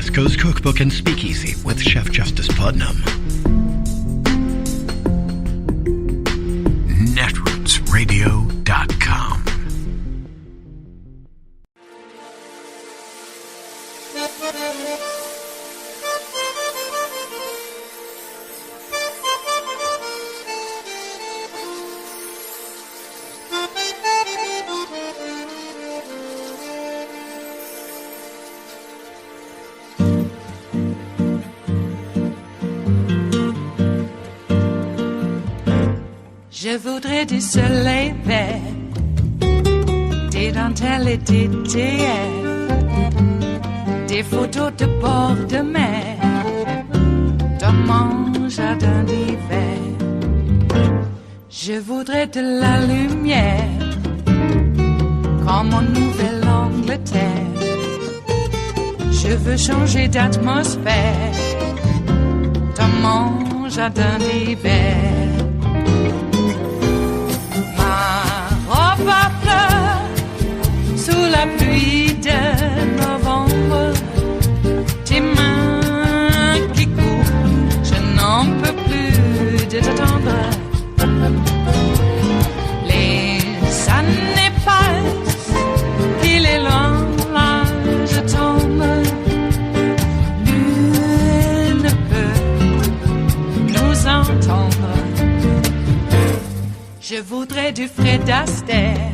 West Coast Cookbook and Speakeasy with Chef Justice Putnam. Netrootsradio.com. Je voudrais du soleil vert, des dentelles et des théières, des photos de bord de mer, dans mon jardin d'hiver. Je voudrais de la lumière, comme en Nouvelle-Angleterre. Je veux changer d'atmosphère, dans mon jardin d'hiver. Ma fleur sous la pluie de novembre, tes mains qui courent, je n'en peux plus de t'attendre. Les années passent, il est loin, là je tombe. Nul ne peut nous entendre. Je voudrais du Fred Astaire,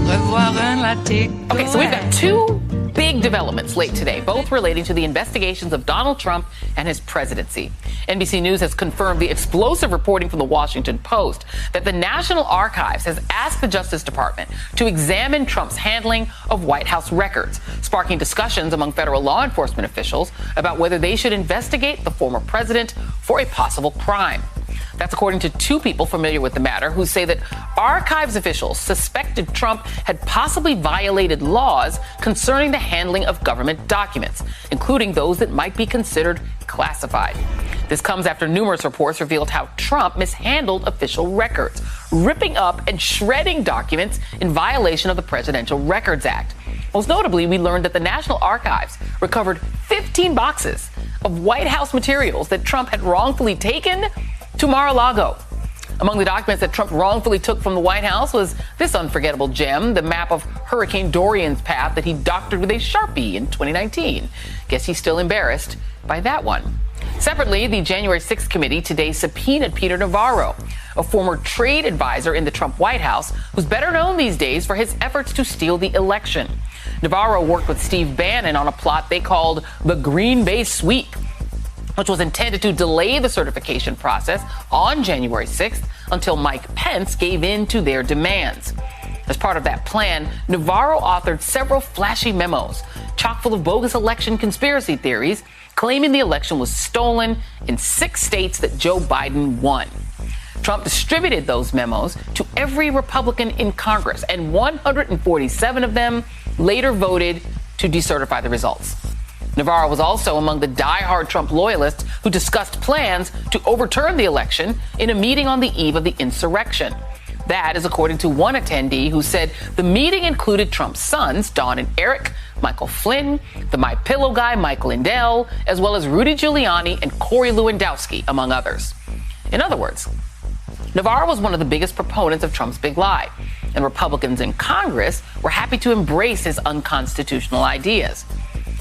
revoir un latte. Okay, so we've got two big developments late today, both relating to the investigations of Donald Trump and his presidency. NBC News has confirmed the explosive reporting from the Washington Post that the National Archives has asked the Justice Department to examine Trump's handling of White House records, sparking discussions among federal law enforcement officials about whether they should investigate the former president for a possible crime. That's according to two people familiar with the matter who say that archives officials suspected Trump had possibly violated laws concerning the handling of government documents, including those that might be considered classified. This comes after numerous reports revealed how Trump mishandled official records, ripping up and shredding documents in violation of the Presidential Records Act. Most notably, we learned that the National Archives recovered 15 boxes of White House materials that Trump had wrongfully taken to Mar-a-Lago. Among the documents that Trump wrongfully took from the White House was this unforgettable gem, the map of Hurricane Dorian's path that he doctored with a Sharpie in 2019. Guess he's still embarrassed by that one. Separately, the January 6th committee today subpoenaed Peter Navarro, a former trade advisor in the Trump White House, who's better known these days for his efforts to steal the election. Navarro worked with Steve Bannon on a plot they called the Green Bay Sweep, which was intended to delay the certification process on January 6th until Mike Pence gave in to their demands. As part of that plan, Navarro authored several flashy memos, chock full of bogus election conspiracy theories, claiming the election was stolen in 6 states that Joe Biden won. Trump distributed those memos to every Republican in Congress, and 147 of them later voted to decertify the results. Navarro was also among the die-hard Trump loyalists who discussed plans to overturn the election in a meeting on the eve of the insurrection. That is according to one attendee who said the meeting included Trump's sons, Don and Eric, Michael Flynn, the My Pillow guy, Mike Lindell, as well as Rudy Giuliani and Corey Lewandowski, among others. In other words, Navarro was one of the biggest proponents of Trump's big lie, and Republicans in Congress were happy to embrace his unconstitutional ideas.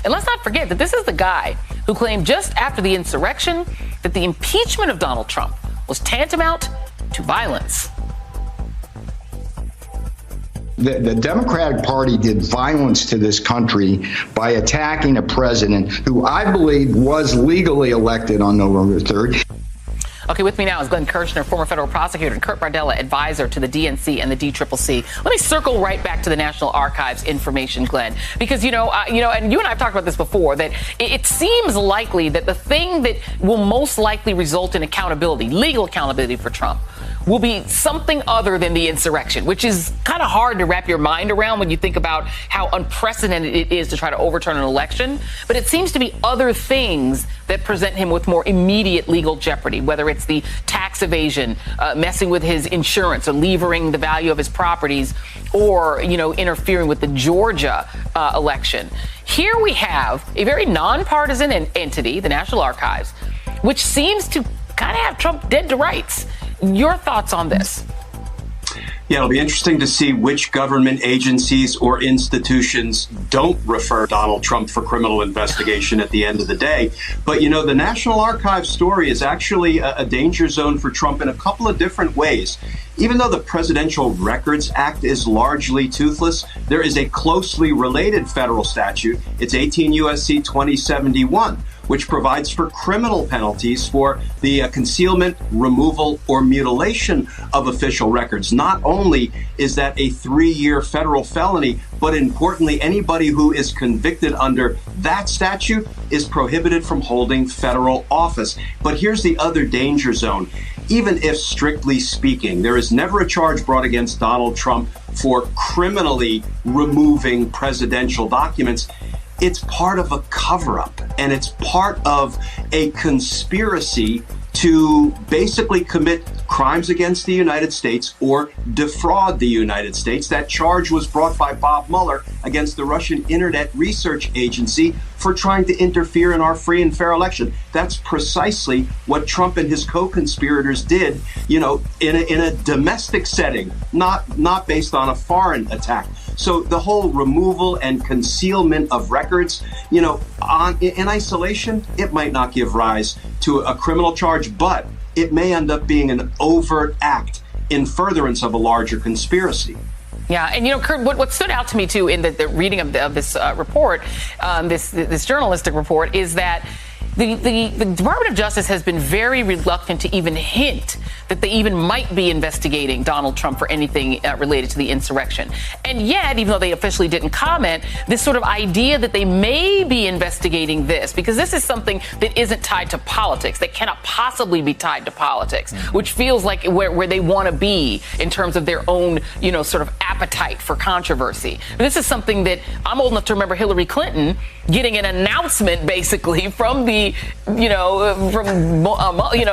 And let's not forget that this is the guy who claimed just after the insurrection that the impeachment of Donald Trump was tantamount to violence. The Democratic Party did violence to this country by attacking a president who I believe was legally elected on November 3rd. Okay, with me now is Glenn Kirshner, former federal prosecutor, and Kurt Bardella, advisor to the DNC and the DCCC. Let me circle right back to the National Archives information, Glenn, because, and you and I have talked about this before, that it seems likely that the thing that will most likely result in accountability, legal accountability for Trump, will be something other than the insurrection, which is kind of hard to wrap your mind around when you think about how unprecedented it is to try to overturn an election. But it seems to be other things that present him with more immediate legal jeopardy, whether it's the tax evasion, messing with his insurance or levering the value of his properties, or, interfering with the Georgia election. here we have a very nonpartisan entity, the National Archives, which seems to kind of have Trump dead to rights. Your thoughts on this? Yeah, it'll be interesting to see which government agencies or institutions don't refer Donald Trump for criminal investigation at the end of the day. But, you know, the National Archives story is actually a danger zone for Trump in a couple of different ways. Even though the Presidential Records Act is largely toothless, there is a closely related federal statute. It's 18 U.S.C. 2071, which provides for criminal penalties for the concealment, removal, or mutilation of official records. Not only is that a 3-year federal felony, but importantly, anybody who is convicted under that statute is prohibited from holding federal office. But here's the other danger zone. Even if, strictly speaking, there is never a charge brought against Donald Trump for criminally removing presidential documents, it's part of a cover-up, and it's part of a conspiracy to basically commit crimes against the United States or defraud the United States. That charge was brought by Bob Mueller against the Russian Internet Research Agency for trying to interfere in our free and fair election. That's precisely what Trump and his co-conspirators did, you know, in a domestic setting, not based on a foreign attack. So the whole removal and concealment of records, you know, in isolation, it might not give rise to a criminal charge, but it may end up being an overt act in furtherance of a larger conspiracy. Yeah, and you know, Kurt, what stood out to me too in the reading of this report, this journalistic report, is that the Department of Justice has been very reluctant to even hint that they even might be investigating Donald Trump for anything related to the insurrection. And yet, even though they officially didn't comment, this sort of idea that they may be investigating this, because this is something that isn't tied to politics, that cannot possibly be tied to politics, which feels like where they want to be in terms of their own, you know, sort of appetite for controversy. This is something that I'm old enough to remember Hillary Clinton getting an announcement basically from the, you know,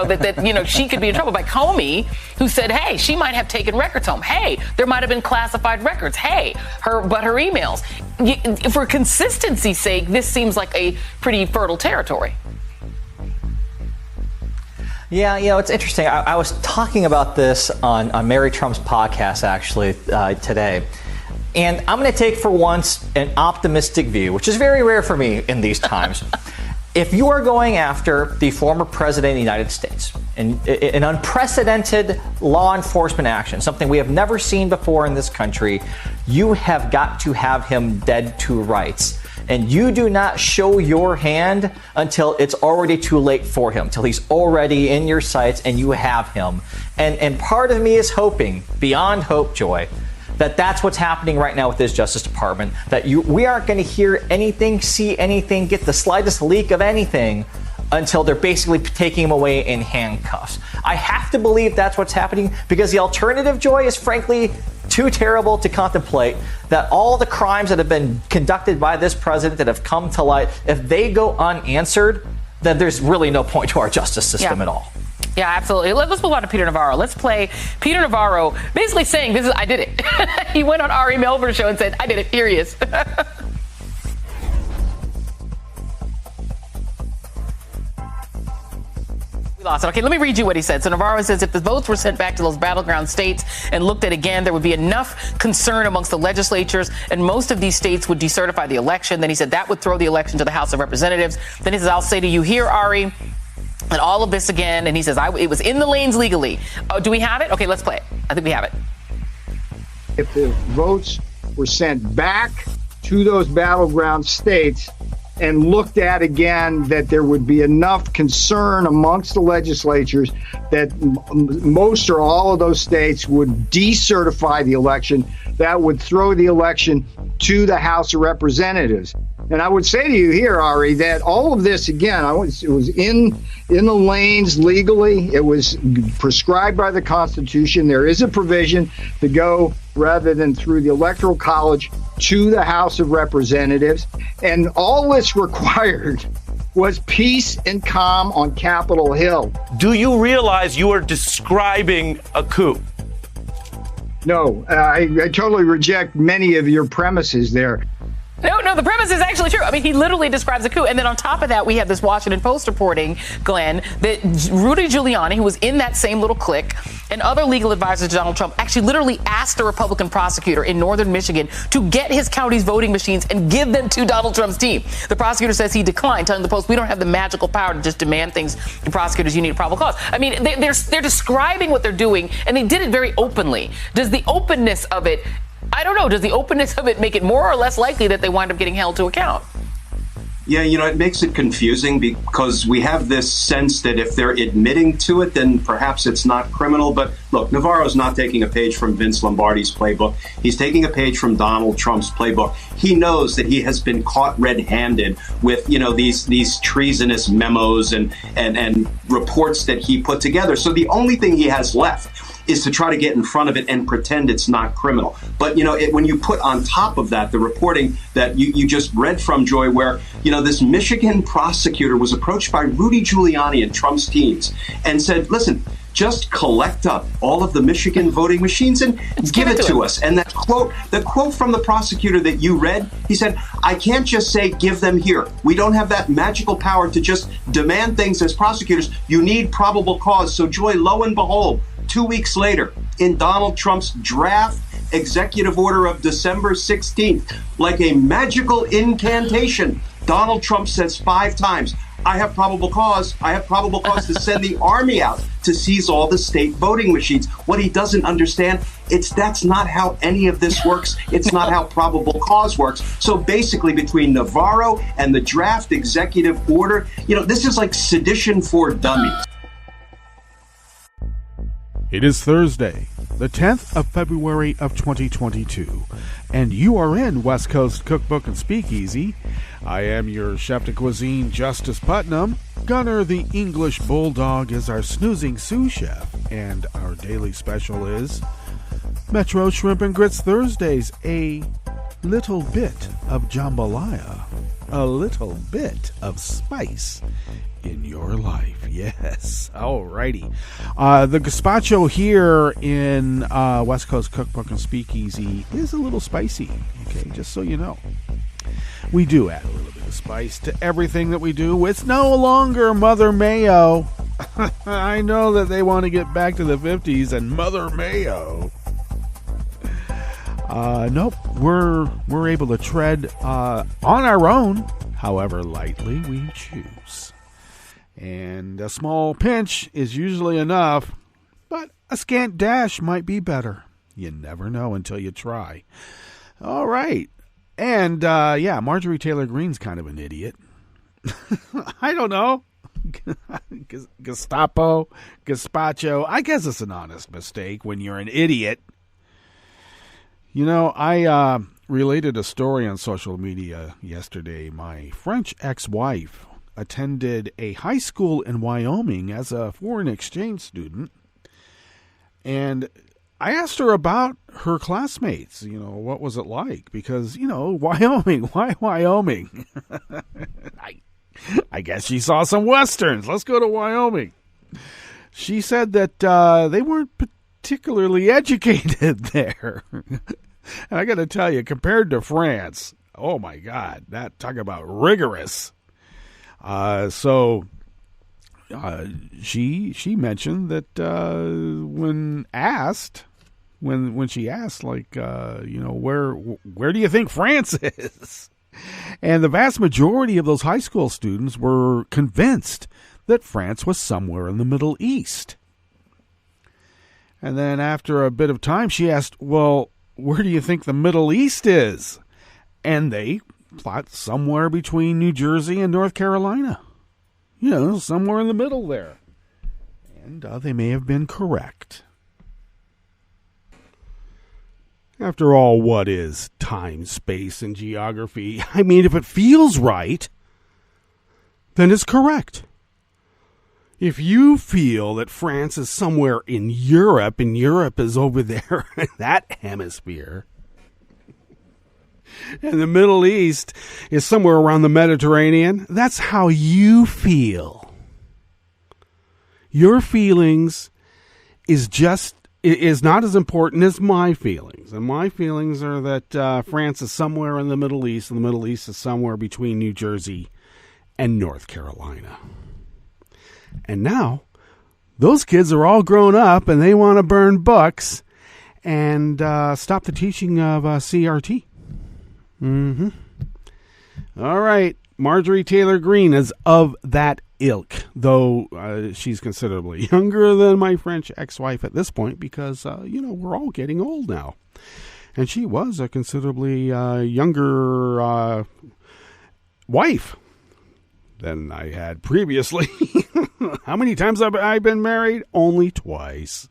that you know, she could be in trouble by Comey, who said, hey, she might have taken records home. Hey, there might have been classified records. Hey, her emails. For consistency's sake, this seems like a pretty fertile territory. Yeah, you know, it's interesting. I was talking about this on Mary Trump's podcast, actually, today. And I'm going to take, for once, an optimistic view, which is very rare for me in these times. If you are going after the former president of the United States, an unprecedented law enforcement action, something we have never seen before in this country, you have got to have him dead to rights. And you do not show your hand until it's already too late for him, till he's already in your sights and you have him. And part of me is hoping, beyond hope, Joy, that that's what's happening right now with this Justice Department, that we aren't going to hear anything, see anything, get the slightest leak of anything until they're basically taking him away in handcuffs. I have to believe that's what's happening, because the alternative, Joy, is frankly too terrible to contemplate, that all the crimes that have been conducted by this president that have come to light, if they go unanswered, then there's really no point to our justice system at all. Yeah, absolutely. Let's move on to Peter Navarro. Let's play Peter Navarro basically saying, I did it. He went on Ari Melber's show and said, I did it. Here he is. We lost it. Okay, let me read you what he said. So Navarro says, if the votes were sent back to those battleground states and looked at again, there would be enough concern amongst the legislatures, and most of these states would decertify the election. Then he said that would throw the election to the House of Representatives. Then he says, I'll say to you here, Ari, and all of this again, and he says, it was in the lanes legally. Oh, do we have it? Okay, let's play it. I think we have it. If the votes were sent back to those battleground states and looked at again, that there would be enough concern amongst the legislatures that most or all of those states would decertify the election, that would throw the election to the House of Representatives. And I would say to you here, Ari, that all of this, again, it was in the lanes legally. It was prescribed by the Constitution. There is a provision to go, rather than through the Electoral College, to the House of Representatives. And all this required was peace and calm on Capitol Hill. Do you realize you are describing a coup? No, I totally reject many of your premises there. No, the premise is actually true. I mean, he literally describes a coup. And then on top of that, we have this Washington Post reporting, Glenn, that Rudy Giuliani, who was in that same little clique, and other legal advisors to Donald Trump actually literally asked a Republican prosecutor in northern Michigan to get his county's voting machines and give them to Donald Trump's team. The prosecutor says he declined, telling the Post, we don't have the magical power to just demand things to prosecutors. You need a probable cause. I mean, they're describing what they're doing, and they did it very openly. Does the openness of it, I don't know, does the openness of it make it more or less likely that they wind up getting held to account? Yeah, it makes it confusing because we have this sense that if they're admitting to it, then perhaps it's not criminal. But look, Navarro's not taking a page from Vince Lombardi's playbook. He's taking a page from Donald Trump's playbook. He knows that he has been caught red-handed with, these treasonous memos and reports that he put together. So the only thing he has left is to try to get in front of it and pretend it's not criminal. But, when you put on top of that the reporting that you just read from, Joy, where, this Michigan prosecutor was approached by Rudy Giuliani and Trump's teams and said, listen, just collect up all of the Michigan voting machines and give it to us. And the quote from the prosecutor that you read, he said, I can't just say give them here. We don't have that magical power to just demand things as prosecutors. You need probable cause. So, Joy, lo and behold, 2 weeks later, in Donald Trump's draft executive order of December 16th, like a magical incantation, Donald Trump says 5 times, I have probable cause. I have probable cause to send the army out to seize all the state voting machines. What he doesn't understand, that's not how any of this works. It's not how probable cause works. So basically, between Navarro and the draft executive order, this is like sedition for dummies. It is Thursday, the 10th of February of 2022, and you are in West Coast Cookbook and Speakeasy. I am your chef de cuisine, Justice Putnam. Gunner the English Bulldog is our snoozing sous chef, and our daily special is Metro Shrimp and Grits Thursdays, a little bit of jambalaya, a little bit of spice in your life. Yes. Alrighty. The gazpacho here in West Coast Cookbook and Speakeasy is a little spicy. Okay, just so you know. We do add a little bit of spice to everything that we do. It's no longer Mother Mayo. I know that they want to get back to the 50s and Mother Mayo. Nope. We're able to tread on our own, however lightly we choose. And a small pinch is usually enough, but a scant dash might be better. You never know until you try. All right. And, Marjorie Taylor Greene's kind of an idiot. I don't know. Gestapo, gazpacho. I guess it's an honest mistake when you're an idiot. I related a story on social media yesterday. My French ex-wife attended a high school in Wyoming as a foreign exchange student. And I asked her about her classmates, what was it like? Because, Wyoming, why Wyoming? I guess she saw some Westerns. Let's go to Wyoming. She said that they weren't particularly educated there. And I got to tell you, compared to France, oh my God, talk about rigorous. She mentioned that when she asked, like, where do you think France is? And the vast majority of those high school students were convinced that France was somewhere in the Middle East. And then after a bit of time, she asked, well, where do you think the Middle East is? And they thought somewhere between New Jersey and North Carolina. Somewhere in the middle there. And they may have been correct. After all, what is time, space, and geography? I mean, if it feels right, then it's correct. If you feel that France is somewhere in Europe, and Europe is over there in that hemisphere, and the Middle East is somewhere around the Mediterranean, that's how you feel. Your feelings is just is not as important as my feelings. And my feelings are that France is somewhere in the Middle East, and the Middle East is somewhere between New Jersey and North Carolina. And now, those kids are all grown up, and they want to burn books and stop the teaching of CRT. Mm-hmm. All right. Marjorie Taylor Greene is of that ilk, though she's considerably younger than my French ex-wife at this point because, we're all getting old now. And she was a considerably younger wife than I had previously. How many times have I been married? Only twice.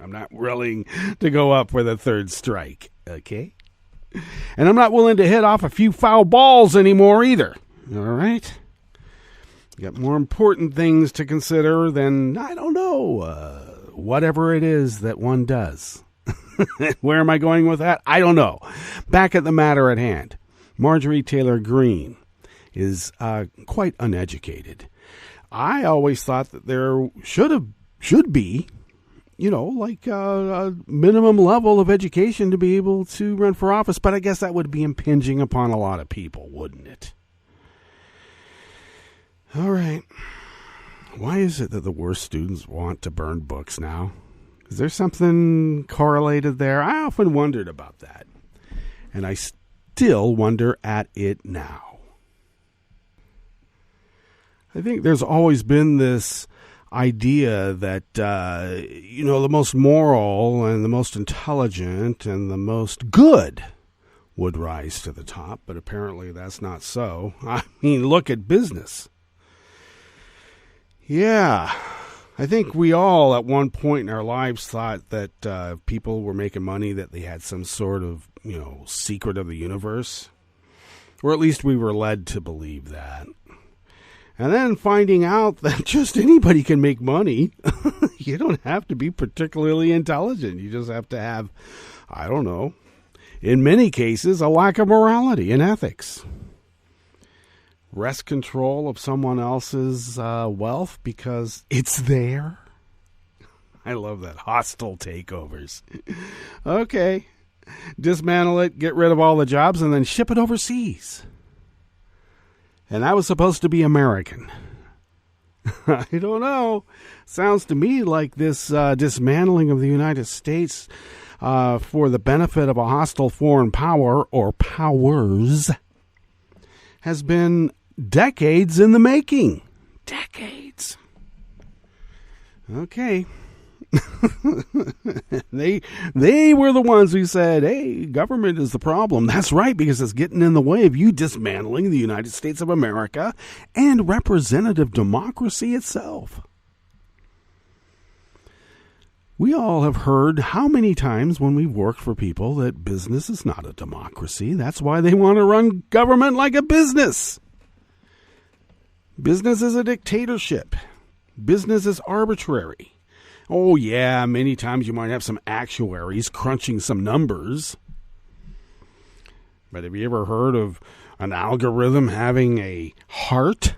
I'm not willing to go up for the third strike, okay? And I'm not willing to hit off a few foul balls anymore either. All right? You got more important things to consider than, I don't know, whatever it is that one does. Where am I going with that? I don't know. Back at the matter at hand. Marjorie Taylor Greene is quite uneducated. I always thought that there should be, like a minimum level of education to be able to run for office. But I guess that would be impinging upon a lot of people, wouldn't it? All right. Why is it that the worst students want to burn books now? Is there something correlated there? I often wondered about that. And I still wonder at it now. I think there's always been this idea that, the most moral and the most intelligent and the most good would rise to the top, but apparently that's not so. I mean, look at business. Yeah, I think we all at one point in our lives thought that people were making money, that they had some sort of, secret of the universe, or at least we were led to believe that. And then finding out that just anybody can make money. You don't have to be particularly intelligent. You just have to have, I don't know, in many cases, a lack of morality and ethics. Wrest control of someone else's wealth because it's there. I love that. Hostile takeovers. Okay. Dismantle it, get rid of all the jobs, and then ship it overseas. And that was supposed to be American. I don't know. Sounds to me like this dismantling of the United States for the benefit of a hostile foreign power or powers has been decades in the making. Decades. Okay. They were the ones who said, hey, government is the problem. That's right, because it's getting in the way of you dismantling the United States of America and representative democracy itself. We all have heard how many times when we've worked for people that business is not a democracy. That's why they want to run government like a business. Business is a dictatorship. Business is arbitrary. Oh, yeah, many times you might have some actuaries crunching some numbers. But have you ever heard of an algorithm having a heart?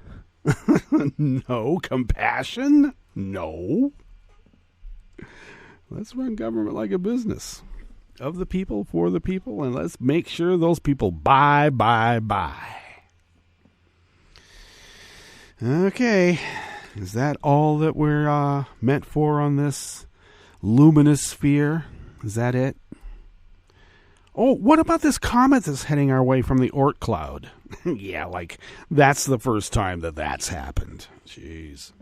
No. Compassion? No. Let's run government like a business. Of the people, for the people, and let's make sure those people buy. Okay. Is that all that we're meant for on this luminous sphere? Is that it? Oh, what about this comet that's heading our way from the Oort cloud? Yeah, like that's the first time that's happened. Jeez.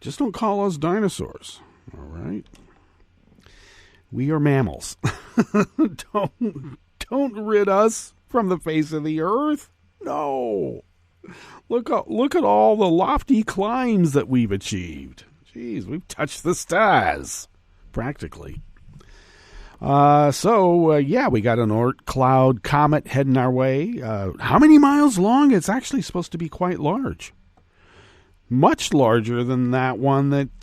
Just don't call us dinosaurs, all right? We are mammals. Don't rid us from the face of the earth. No. Look at all the lofty climbs that we've achieved. Jeez, we've touched the stars, practically. We got an Oort cloud comet heading our way. How many miles long? It's actually supposed to be quite large. Much larger than that one that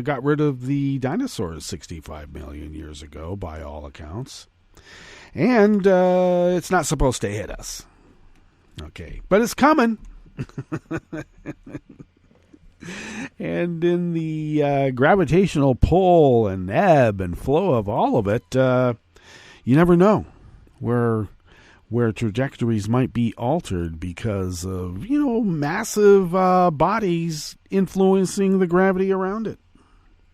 got rid of the dinosaurs 65 million years ago, by all accounts. And it's not supposed to hit us. Okay, but it's coming. And in the gravitational pull and ebb and flow of all of it, you never know where trajectories might be altered because of, massive bodies influencing the gravity around it.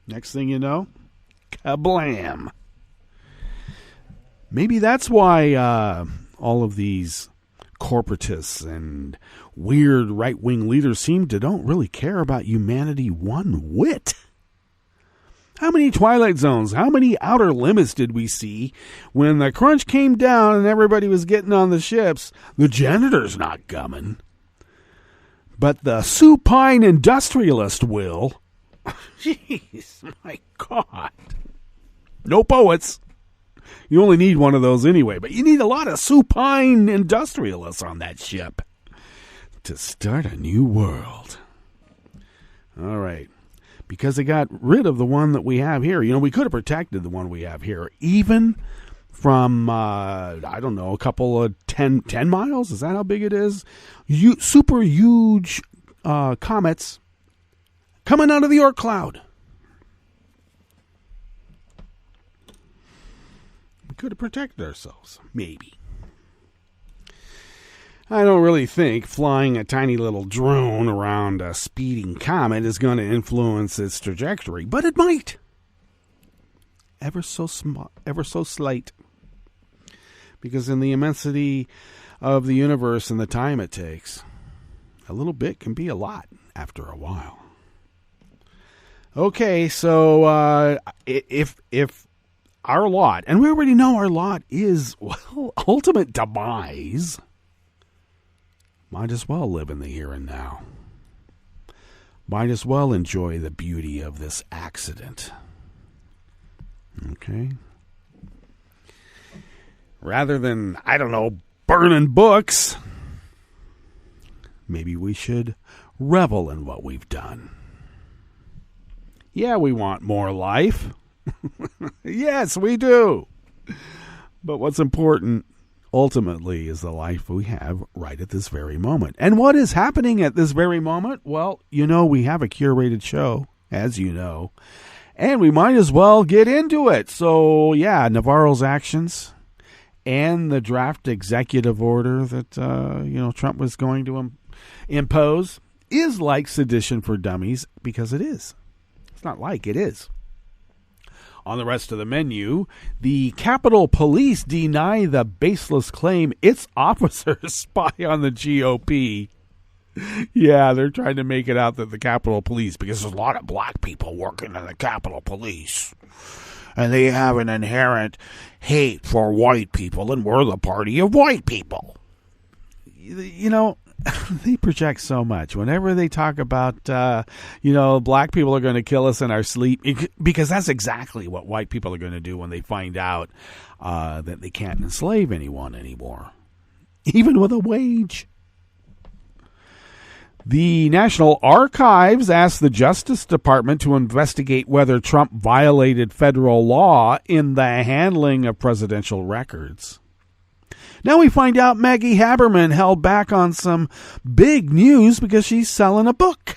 Next thing you know, kablam. Maybe that's why all of these corporatists and weird right-wing leaders don't really care about humanity one whit. How many Twilight Zones, how many Outer Limits did we see when the crunch came down and everybody was getting on the ships? The janitor's not coming. But the supine industrialist will. Jeez, my God. No poets. You only need one of those anyway, but you need a lot of supine industrialists on that ship to start a new world. All right. Because they got rid of the one that we have here. We could have protected the one we have here, even from, a couple of 10 miles. Is that how big it is? Super huge comets coming out of the Oort cloud. We could have protected ourselves, maybe. I don't really think flying a tiny little drone around a speeding comet is going to influence its trajectory, but it might. Ever so slight. Because in the immensity of the universe and the time it takes, a little bit can be a lot after a while. Okay, so if our lot, and we already know our lot is, ultimate demise, might as well live in the here and now. Might as well enjoy the beauty of this accident. Okay? Rather than, burning books, maybe we should revel in what we've done. Yeah, we want more life. Yes, we do. But what's important ultimately is the life we have right at this very moment. And what is happening at this very moment? Well, we have a curated show, as you know, and we might as well get into it. So, yeah, Navarro's actions and the draft executive order that, Trump was going to impose is like sedition for dummies, because it is. It's not like, it is. On the rest of the menu, the Capitol Police deny the baseless claim its officers spy on the GOP. Yeah, they're trying to make it out that the Capitol Police, because there's a lot of black people working in the Capitol Police, and they have an inherent hate for white people, and we're the party of white people. They project so much. Whenever they talk about, black people are going to kill us in our sleep, because that's exactly what white people are going to do when they find out that they can't enslave anyone anymore, even with a wage. The National Archives asked the Justice Department to investigate whether Trump violated federal law in the handling of presidential records. Now we find out Maggie Haberman held back on some big news because she's selling a book.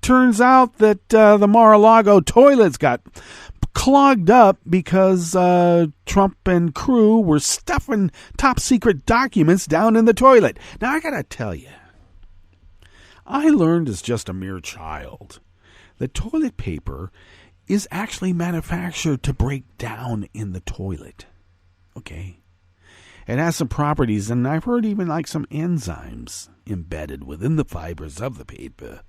Turns out that the Mar-a-Lago toilets got clogged up because Trump and crew were stuffing top-secret documents down in the toilet. Now, I got to tell you, I learned as just a mere child that toilet paper is actually manufactured to break down in the toilet. Okay? It has some properties, and I've heard even like some enzymes embedded within the fibers of the paper,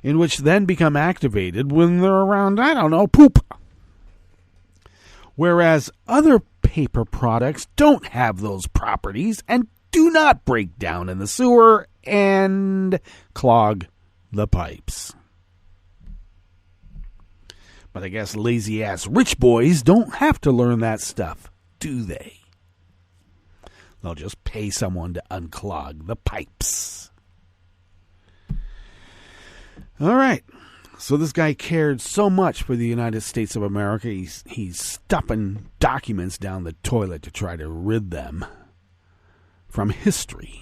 in which then become activated when they're around, poop. Whereas other paper products don't have those properties and do not break down in the sewer and clog the pipes. But I guess lazy-ass rich boys don't have to learn that stuff, do they? They'll just pay someone to unclog the pipes. All right. So this guy cared so much for the United States of America, he's stuffing documents down the toilet to try to rid them from history.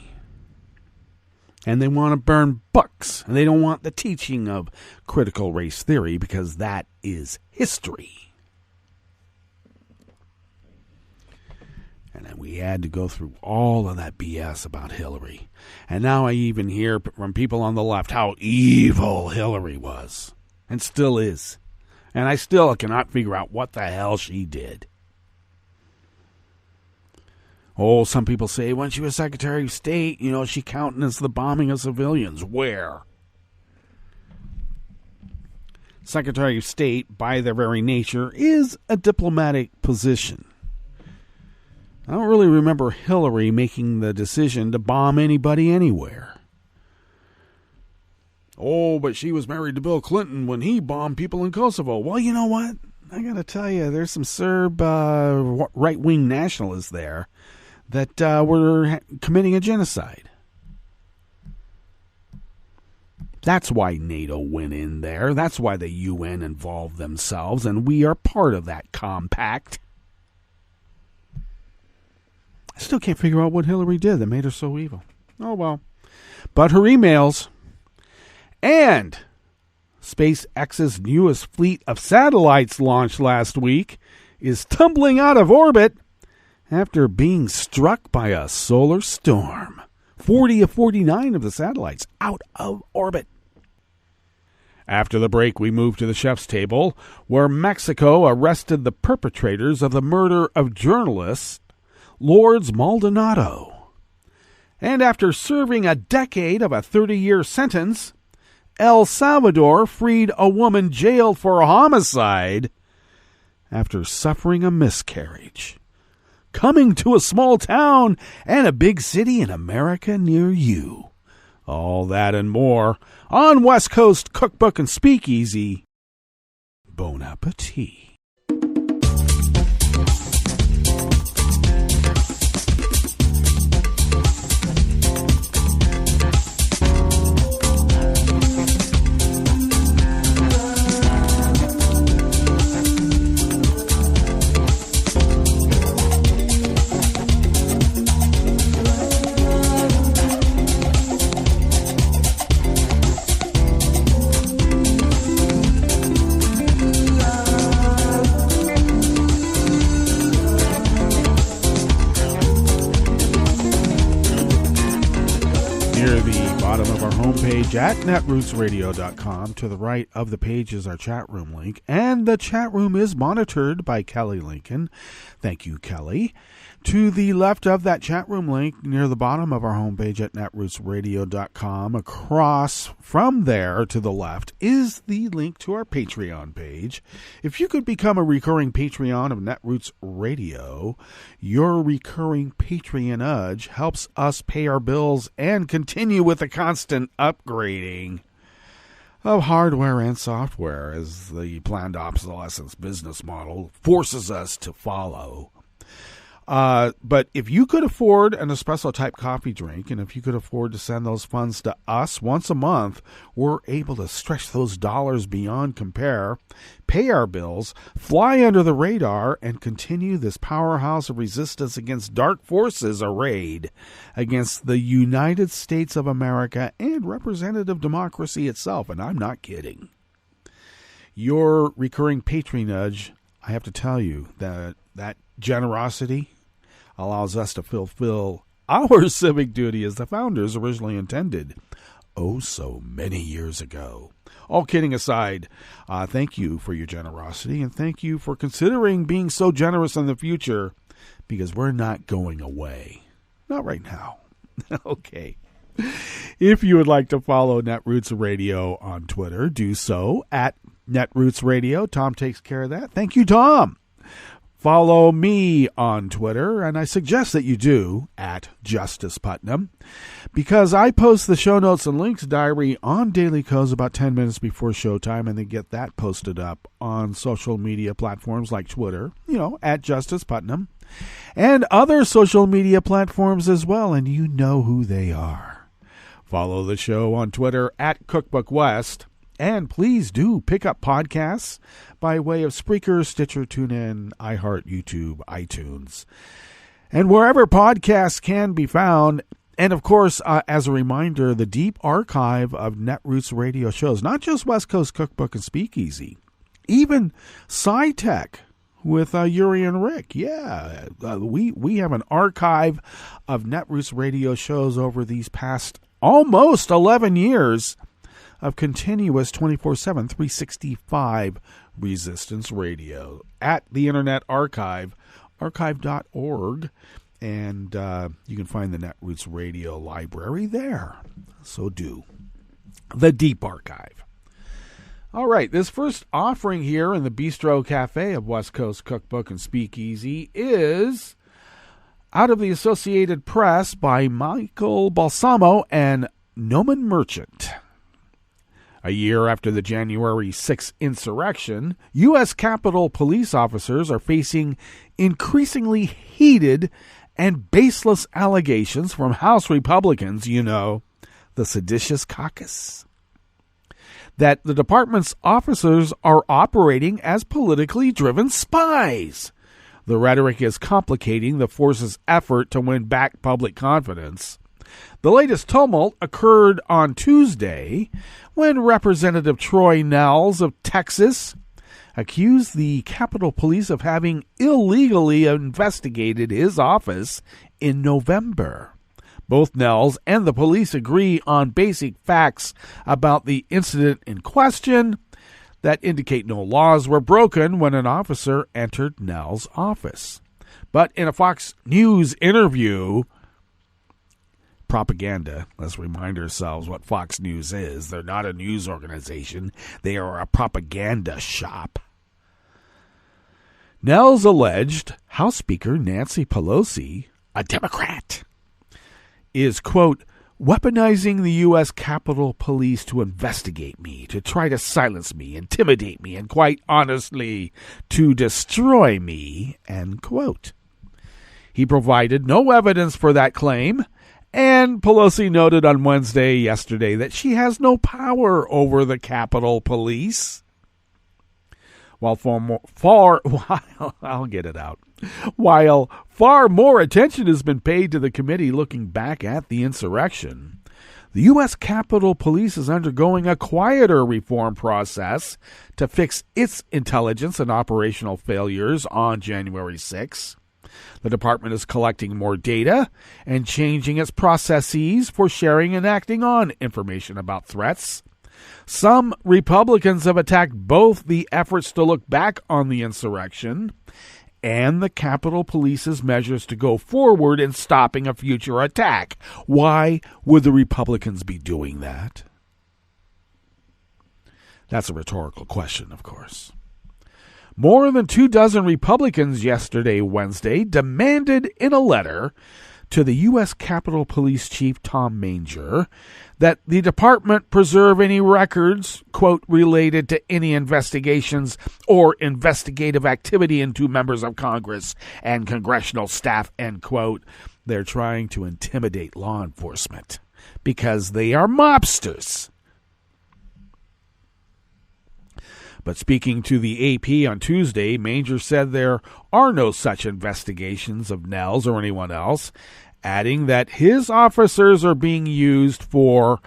And they want to burn books. And they don't want the teaching of critical race theory because that is history. And then we had to go through all of that BS about Hillary. And now I even hear from people on the left how evil Hillary was. And still is. And I still cannot figure out what the hell she did. Oh, some people say when she was Secretary of State, she countenanced the bombing of civilians. Where? Secretary of State, by their very nature, is a diplomatic position. I don't really remember Hillary making the decision to bomb anybody anywhere. Oh, but she was married to Bill Clinton when he bombed people in Kosovo. Well, you know what? I got to tell you, there's some Serb right-wing nationalists there that were committing a genocide. That's why NATO went in there. That's why the UN involved themselves, and we are part of that compact. I still can't figure out what Hillary did that made her so evil. Oh, well. But her emails and SpaceX's newest fleet of satellites launched last week is tumbling out of orbit after being struck by a solar storm. 40 of 49 of the satellites out of orbit. After the break, we move to the chef's table, where Mexico arrested the perpetrators of the murder of journalist Lourdes Maldonado. And after serving a decade of a 30-year sentence, El Salvador freed a woman jailed for a homicide after suffering a miscarriage. Coming to a small town and a big city in America near you. All that and more on West Coast Cookbook and Speakeasy. Bon appetit. At netrootsradio.com. To the right of the page is our chat room link, and the chat room is monitored by Kelly Lincoln. Thank you, Kelly. To the left of that chat room link, near the bottom of our homepage at netrootsradio.com, across from there to the left is the link to our Patreon page. If you could become a recurring Patreon of Netroots Radio, your recurring patronage helps us pay our bills and continue with the constant upgrading of hardware and software as the planned obsolescence business model forces us to follow. But if you could afford an espresso-type coffee drink, and if you could afford to send those funds to us once a month, we're able to stretch those dollars beyond compare, pay our bills, fly under the radar, and continue this powerhouse of resistance against dark forces arrayed against the United States of America and representative democracy itself. And I'm not kidding. Your recurring patronage, I have to tell you, that generosity allows us to fulfill our civic duty as the founders originally intended, oh so many years ago. All kidding aside, thank you for your generosity, and thank you for considering being so generous in the future, because we're not going away. Not right now. Okay. If you would like to follow Netroots Radio on Twitter, do so at Netroots Radio. Tom takes care of that. Thank you, Tom. Follow me on Twitter, and I suggest that you do, at Justice Putnam, because I post the show notes and links diary on Daily Codes about 10 minutes before showtime, and then get that posted up on social media platforms like Twitter, at Justice Putnam, and other social media platforms as well, and you know who they are. Follow the show on Twitter at Cookbook West. And please do pick up podcasts by way of Spreaker, Stitcher, TuneIn, iHeart, YouTube, iTunes. And wherever podcasts can be found, And of course, as a reminder, the deep archive of Netroots radio shows, not just West Coast Cookbook and Speakeasy, even SciTech with Yuri and Rick. Yeah, we have an archive of Netroots radio shows over these past almost 11 years of continuous 24/7, 365 resistance radio at the Internet Archive, archive.org. And you can find the Netroots Radio Library there. So do. The Deep Archive. All right, this first offering here in the Bistro Cafe of West Coast Cookbook and Speakeasy is out of the Associated Press by Michael Balsamo and Noman Merchant. A year after the January 6th insurrection, U.S. Capitol police officers are facing increasingly heated and baseless allegations from House Republicans, the seditious caucus, that the department's officers are operating as politically driven spies. The rhetoric is complicating the force's effort to win back public confidence. The latest tumult occurred on Tuesday when Representative Troy Nehls of Texas accused the Capitol Police of having illegally investigated his office in November. Both Nehls and the police agree on basic facts about the incident in question that indicate no laws were broken when an officer entered Nehls' office. But in a Fox News interview, propaganda. Let's remind ourselves what Fox News is. They're not a news organization. They are a propaganda shop. Nehls alleged House Speaker Nancy Pelosi, a Democrat, is, quote, weaponizing the U.S. Capitol Police to investigate me, to try to silence me, intimidate me, and quite honestly, to destroy me, end quote. He provided no evidence for that claim, and Pelosi noted on yesterday, that she has no power over the Capitol Police. While far more attention has been paid to the committee looking back at the insurrection, the U.S. Capitol Police is undergoing a quieter reform process to fix its intelligence and operational failures on January 6th. The department is collecting more data and changing its processes for sharing and acting on information about threats. Some Republicans have attacked both the efforts to look back on the insurrection and the Capitol Police's measures to go forward in stopping a future attack. Why would the Republicans be doing that? That's a rhetorical question, of course. More than 24 Republicans Wednesday, demanded in a letter to the U.S. Capitol Police Chief Tom Manger that the department preserve any records, quote, related to any investigations or investigative activity into members of Congress and congressional staff, end quote. They're trying to intimidate law enforcement because they are mobsters. But speaking to the AP on Tuesday, Manger said there are no such investigations of Nehls or anyone else, adding that his officers are being used for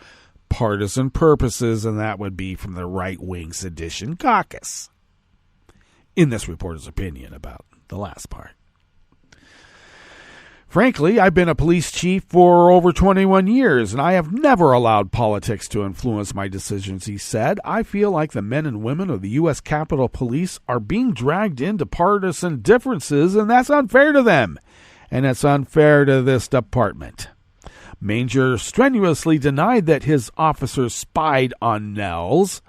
partisan purposes, and that would be from the right-wing sedition caucus, in this reporter's opinion about the last part. Frankly, I've been a police chief for over 21 years, and I have never allowed politics to influence my decisions, he said. I feel like the men and women of the U.S. Capitol Police are being dragged into partisan differences, and that's unfair to them, and it's unfair to this department. Manger strenuously denied that his officers spied on Nehls,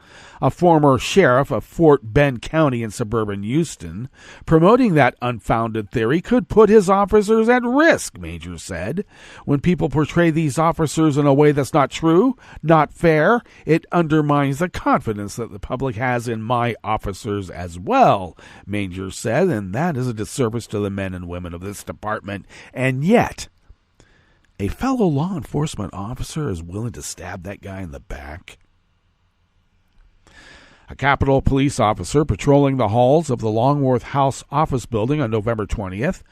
a former sheriff of Fort Bend County in suburban Houston. Promoting that unfounded theory could put his officers at risk, Manger said. When people portray these officers in a way that's not true, not fair, it undermines the confidence that the public has in my officers as well, Manger said, and that is a disservice to the men and women of this department. And yet, a fellow law enforcement officer is willing to stab that guy in the back. A Capitol Police officer patrolling the halls of the Longworth House office building on November 20th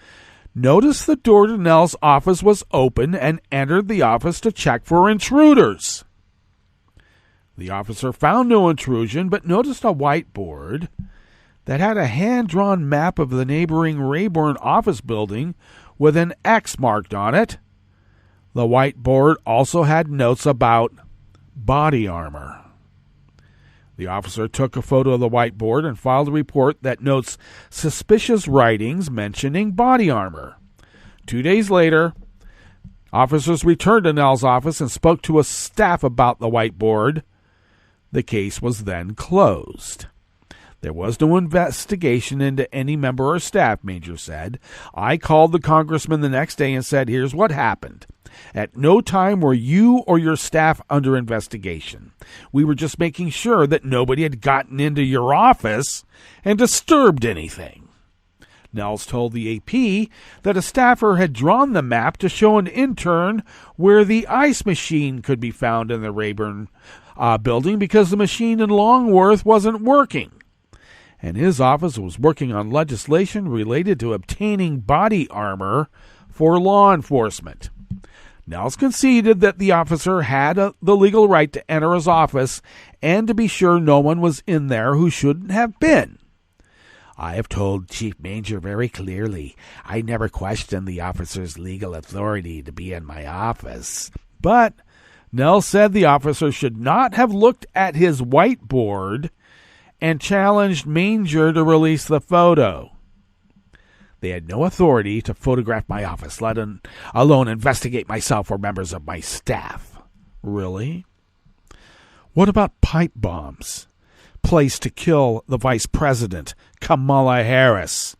noticed the door to Nell's office was open and entered the office to check for intruders. The officer found no intrusion, but noticed a whiteboard that had a hand-drawn map of the neighboring Rayburn office building with an X marked on it. The whiteboard also had notes about body armor. The officer took a photo of the whiteboard and filed a report that notes suspicious writings mentioning body armor. 2 days later, officers returned to Nell's office and spoke to a staff about the whiteboard. The case was then closed. There was no investigation into any member or staff, Major said. I called the congressman the next day and said, here's what happened. At no time were you or your staff under investigation. We were just making sure that nobody had gotten into your office and disturbed anything. Nels told the AP that a staffer had drawn the map to show an intern where the ice machine could be found in the Rayburn building because the machine in Longworth wasn't working. And his office was working on legislation related to obtaining body armor for law enforcement. Nels conceded that the officer had the legal right to enter his office and to be sure no one was in there who shouldn't have been. I have told Chief Major very clearly I never questioned the officer's legal authority to be in my office. But Nels said the officer should not have looked at his whiteboard and challenged Major to release the photo. They had no authority to photograph my office, let alone investigate myself or members of my staff. Really? What about pipe bombs placed to kill the Vice President, Kamala Harris?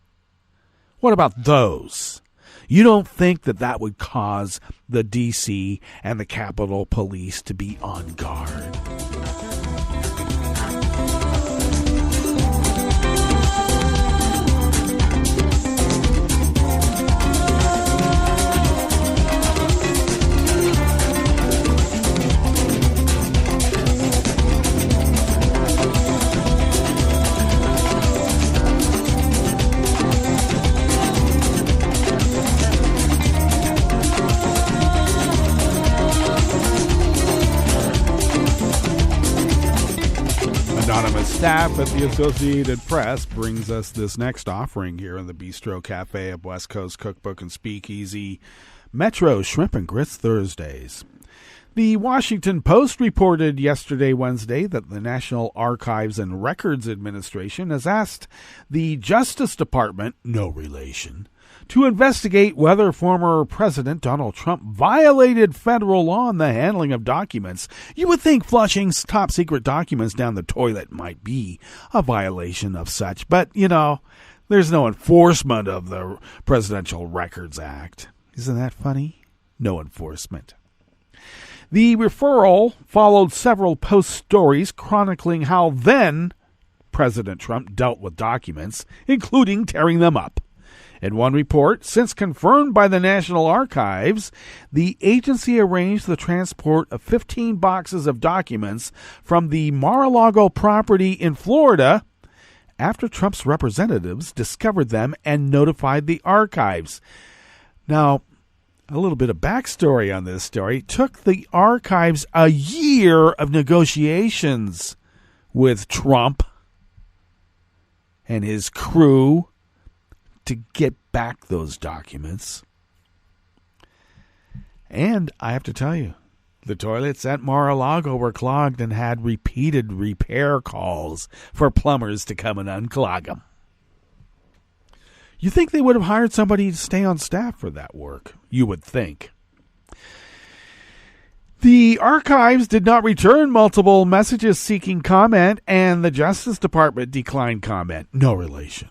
What about those? You don't think that would cause the D.C. and the Capitol Police to be on guard? Staff at the Associated Press brings us this next offering here in the Bistro Cafe of West Coast Cookbook and Speakeasy, Metro Shrimp and Grits Thursdays. The Washington Post reported yesterday, Wednesday, that the National Archives and Records Administration has asked the Justice Department, no relation, to investigate whether former President Donald Trump violated federal law in the handling of documents. You would think flushing top secret documents down the toilet might be a violation of such, but, there's no enforcement of the Presidential Records Act. Isn't that funny? No enforcement. The referral followed several Post stories chronicling how then President Trump dealt with documents, including tearing them up. In one report, since confirmed by the National Archives, the agency arranged the transport of 15 boxes of documents from the Mar-a-Lago property in Florida after Trump's representatives discovered them and notified the archives. Now, a little bit of backstory on this story. It took the archives a year of negotiations with Trump and his crew to get back those documents. And I have to tell you, the toilets at Mar-a-Lago were clogged and had repeated repair calls for plumbers to come and unclog them. You think they would have hired somebody to stay on staff for that work? You would think. The archives did not return multiple messages seeking comment, and the Justice Department declined comment. No relation.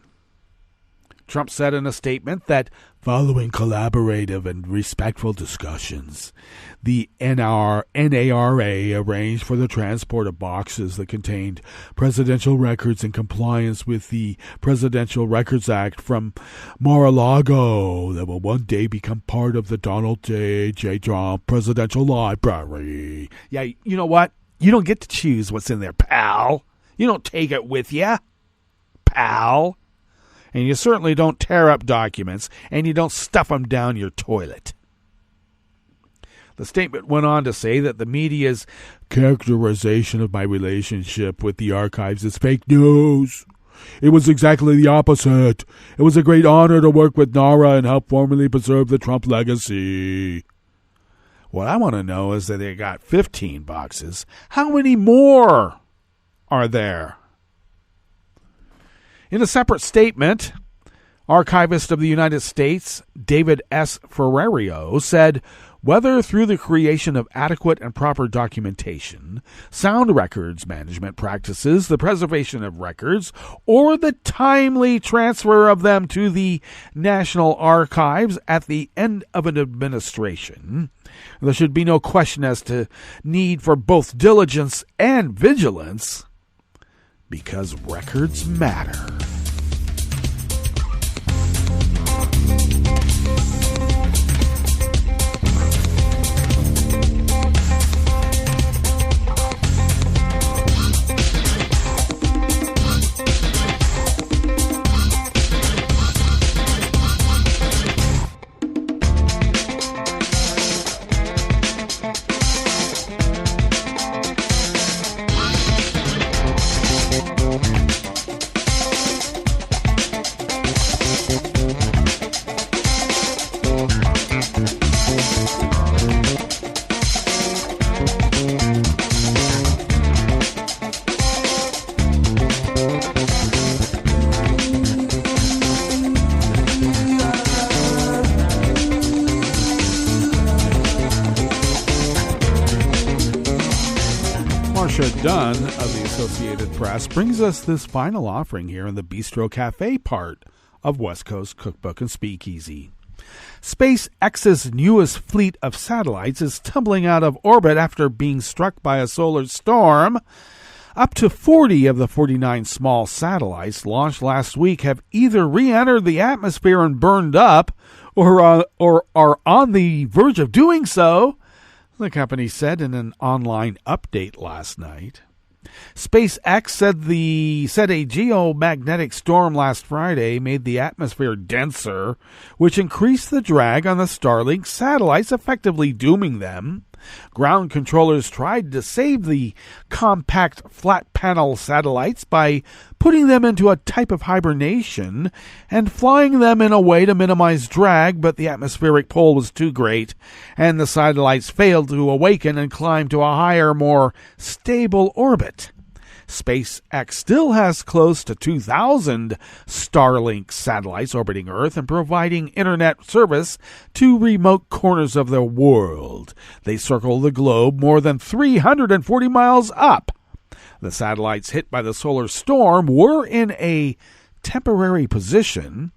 Trump said in a statement that following collaborative and respectful discussions, the NARA arranged for the transport of boxes that contained presidential records in compliance with the Presidential Records Act from Mar-a-Lago that will one day become part of the Donald J. Trump Presidential Library. Yeah, you know what? You don't get to choose what's in there, pal. You don't take it with you, pal. And you certainly don't tear up documents, and you don't stuff them down your toilet. The statement went on to say that the media's characterization of my relationship with the archives is fake news. It was exactly the opposite. It was a great honor to work with NARA and help formally preserve the Trump legacy. What I want to know is that they got 15 boxes. How many more are there? In a separate statement, Archivist of the United States, David S. Ferrario, said, whether through the creation of adequate and proper documentation, sound records management practices, the preservation of records, or the timely transfer of them to the National Archives at the end of an administration, there should be no question as to need for both diligence and vigilance, because records matter. Dunn of the Associated Press brings us this final offering here in the Bistro Cafe part of West Coast Cookbook and Speakeasy. SpaceX's newest fleet of satellites is tumbling out of orbit after being struck by a solar storm. Up to 40 of the 49 small satellites launched last week have either re-entered the atmosphere and burned up or are on the verge of doing so, the company said in an online update last night. SpaceX said a geomagnetic storm last Friday made the atmosphere denser, which increased the drag on the Starlink satellites, effectively dooming them. Ground controllers tried to save the compact flat panel satellites by putting them into a type of hibernation and flying them in a way to minimize drag, but the atmospheric pull was too great, and the satellites failed to awaken and climb to a higher, more stable orbit. SpaceX still has close to 2,000 Starlink satellites orbiting Earth and providing internet service to remote corners of the world. They circle the globe more than 340 miles up. The satellites hit by the solar storm were in a temporary position.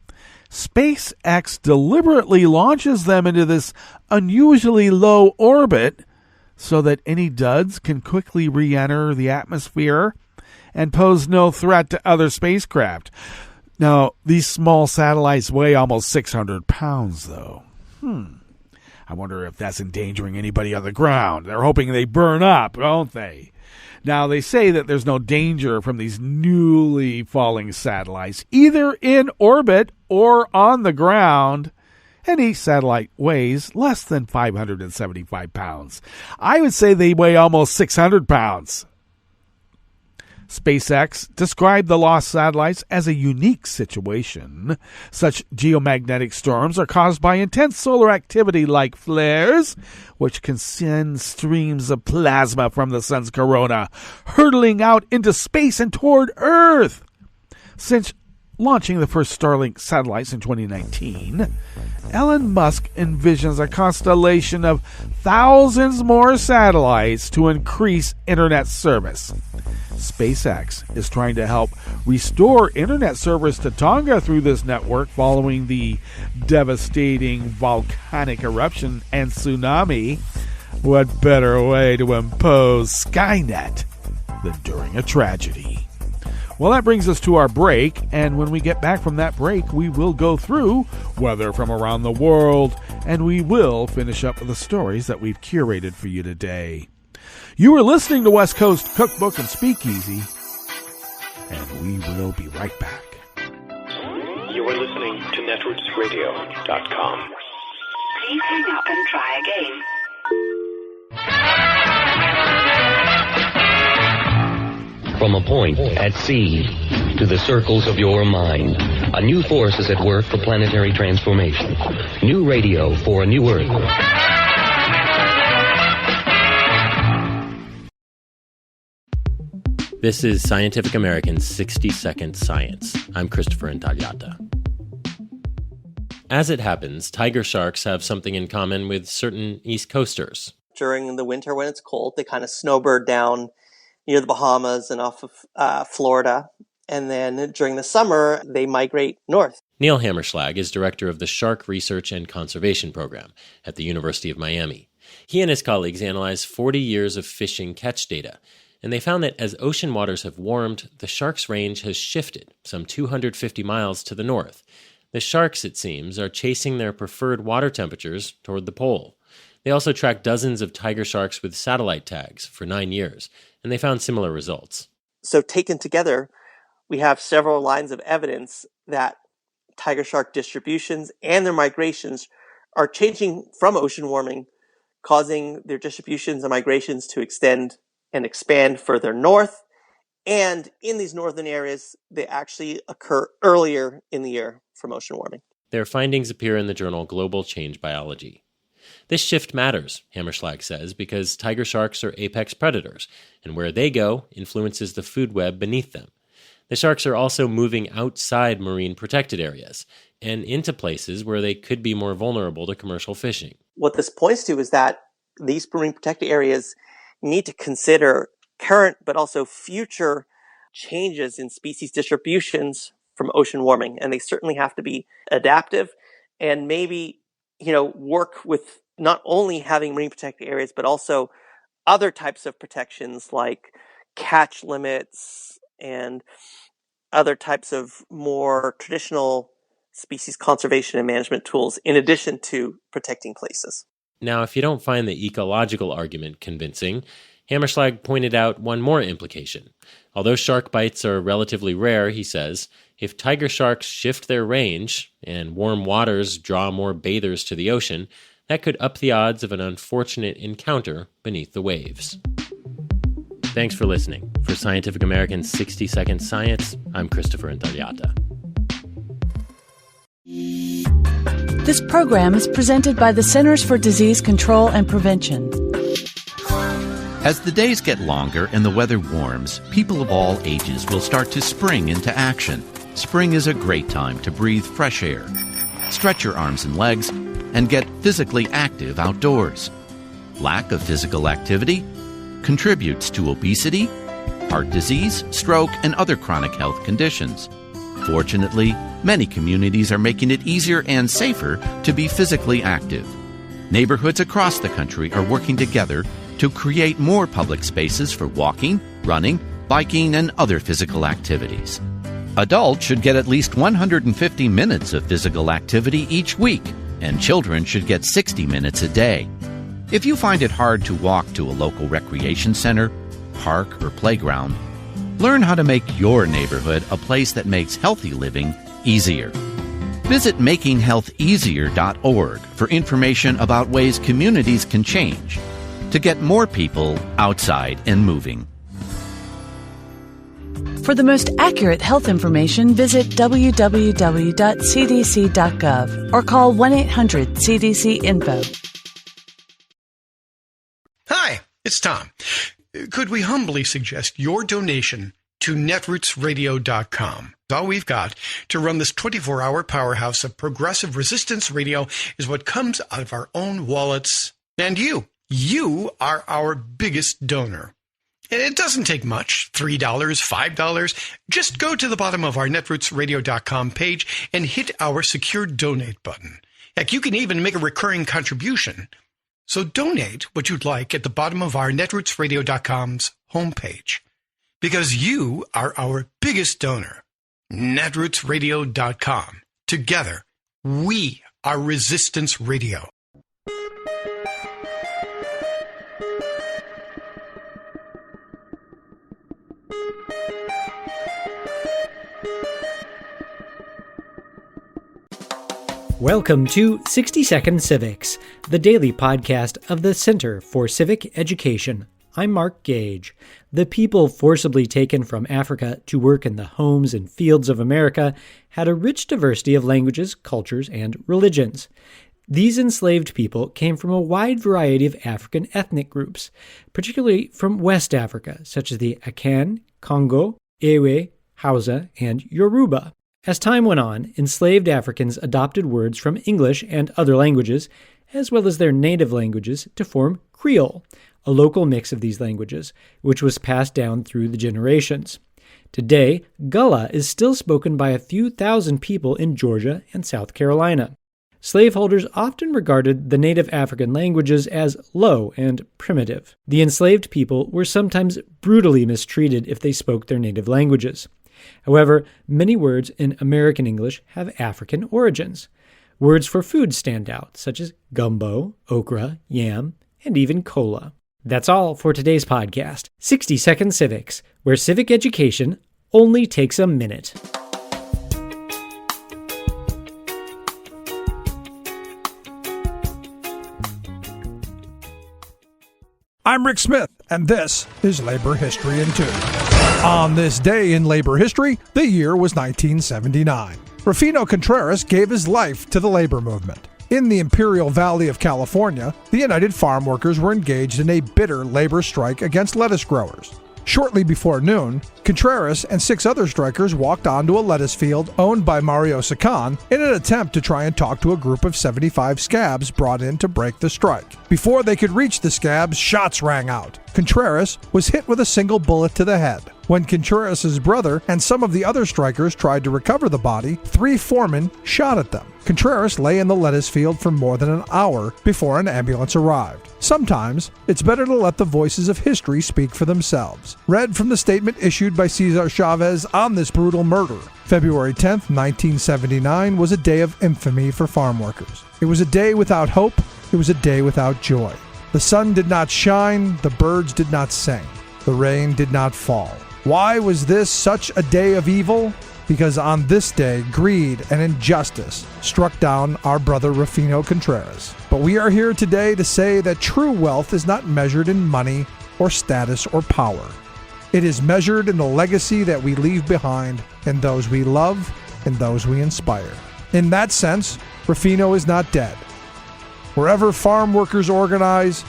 SpaceX deliberately launches them into this unusually low orbit so that any duds can quickly re-enter the atmosphere and pose no threat to other spacecraft. Now, these small satellites weigh almost 600 pounds, though. I wonder if that's endangering anybody on the ground. They're hoping they burn up, don't they? Now, they say that there's no danger from these newly falling satellites, either in orbit or on the ground. And each satellite weighs less than 575 pounds. I would say they weigh almost 600 pounds. SpaceX described the lost satellites as a unique situation. Such geomagnetic storms are caused by intense solar activity like flares, which can send streams of plasma from the sun's corona hurtling out into space and toward Earth. Since launching the first Starlink satellites in 2019, Elon Musk envisions a constellation of thousands more satellites to increase internet service. SpaceX is trying to help restore internet service to Tonga through this network following the devastating volcanic eruption and tsunami. What better way to impose Skynet than during a tragedy? Well, that brings us to our break, and when we get back from that break, we will go through weather from around the world, and we will finish up with the stories that we've curated for you today. You are listening to West Coast Cookbook and Speakeasy, and we will be right back. netrootsradio.com. Please hang up and try again. From a point at sea to the circles of your mind, a new force is at work for planetary transformation. New radio for a new Earth. This is Scientific American's 60-Second Science. I'm Christopher Intagliata. As it happens, tiger sharks have something in common with certain East Coasters. During the winter when it's cold, they kind of snowbird down near the Bahamas and off of Florida. And then during the summer, they migrate north. Neil Hammerschlag is director of the Shark Research and Conservation Program at the University of Miami. He and his colleagues analyzed 40 years of fishing catch data, and they found that as ocean waters have warmed, the shark's range has shifted some 250 miles to the north. The sharks, it seems, are chasing their preferred water temperatures toward the pole. They also tracked dozens of tiger sharks with satellite tags for 9 years, and they found similar results. So taken together, we have several lines of evidence that tiger shark distributions and their migrations are changing from ocean warming, causing their distributions and migrations to extend and expand further north. And in these northern areas, they actually occur earlier in the year from ocean warming. Their findings appear in the journal Global Change Biology. This shift matters, Hammerschlag says, because tiger sharks are apex predators, and where they go influences the food web beneath them. The sharks are also moving outside marine protected areas and into places where they could be more vulnerable to commercial fishing. What this points to is that these marine protected areas need to consider current but also future changes in species distributions from ocean warming, and they certainly have to be adaptive and maybe work with not only having marine protected areas, but also other types of protections like catch limits and other types of more traditional species conservation and management tools in addition to protecting places. Now, if you don't find the ecological argument convincing, Hammerschlag pointed out one more implication. Although shark bites are relatively rare, he says, if tiger sharks shift their range and warm waters draw more bathers to the ocean, that could up the odds of an unfortunate encounter beneath the waves. Thanks for listening. For Scientific American's 60-Second Science, I'm Christopher Intagliata. This program is presented by the Centers for Disease Control and Prevention. As the days get longer and the weather warms, people of all ages will start to spring into action. Spring is a great time to breathe fresh air, stretch your arms and legs, and get physically active outdoors. Lack of physical activity contributes to obesity, heart disease, stroke, and other chronic health conditions. Fortunately, many communities are making it easier and safer to be physically active. Neighborhoods across the country are working together to create more public spaces for walking, running, biking, and other physical activities. Adults should get at least 150 minutes of physical activity each week, and children should get 60 minutes a day. If you find it hard to walk to a local recreation center, park, or playground, learn how to make your neighborhood a place that makes healthy living easier. Visit makinghealtheasier.org for information about ways communities can change to get more people outside and moving. For the most accurate health information, visit www.cdc.gov or call 1-800-CDC-INFO. Hi, it's Tom. Could we humbly suggest your donation to netrootsradio.com? All we've got to run this 24-hour powerhouse of progressive resistance radio is what comes out of our own wallets. And you are our biggest donor. It doesn't take much, $3, $5. Just go to the bottom of our netrootsradio.com page and hit our secure donate button. Heck, you can even make a recurring contribution. So donate what you'd like at the bottom of our netrootsradio.com's homepage. Because you are our biggest donor. netrootsradio.com. Together, we are Resistance Radio. Welcome to 60-Second Civics, the daily podcast of the Center for Civic Education. I'm Mark Gage. The people forcibly taken from Africa to work in the homes and fields of America had a rich diversity of languages, cultures, and religions. These enslaved people came from a wide variety of African ethnic groups, particularly from West Africa, such as the Akan, Congo, Ewe, Hausa, and Yoruba. As time went on, enslaved Africans adopted words from English and other languages, as well as their native languages, to form Creole, a local mix of these languages, which was passed down through the generations. Today, Gullah is still spoken by a few thousand people in Georgia and South Carolina. Slaveholders often regarded the native African languages as low and primitive. The enslaved people were sometimes brutally mistreated if they spoke their native languages. However, many words in American English have African origins. Words for food stand out, such as gumbo, okra, yam, and even cola. That's all for today's podcast, 60-Second Civics, where civic education only takes a minute. I'm Rick Smith, and this is Labor History in 2. On this day in labor history, the year was 1979. Rufino Contreras gave his life to the labor movement. In the Imperial Valley of California, the United Farm Workers were engaged in a bitter labor strike against lettuce growers. Shortly before noon, Contreras and 6 other strikers walked onto a lettuce field owned by Mario Sacan in an attempt to try and talk to a group of 75 scabs brought in to break the strike. Before they could reach the scabs, shots rang out. Contreras was hit with a single bullet to the head. When Contreras' brother and some of the other strikers tried to recover the body, 3 foremen shot at them. Contreras lay in the lettuce field for more than an hour before an ambulance arrived. Sometimes, it's better to let the voices of history speak for themselves. Read from the statement issued by Cesar Chavez on this brutal murder. February 10th, 1979 was a day of infamy for farm workers. It was a day without hope. It was a day without joy. The sun did not shine. The birds did not sing. The rain did not fall. Why was this such a day of evil? Because on this day, greed and injustice struck down our brother Rufino Contreras. But we are here today to say that true wealth is not measured in money or status or power. It is measured in the legacy that we leave behind in those we love and those we inspire. In that sense, Rufino is not dead. Wherever farm workers organize,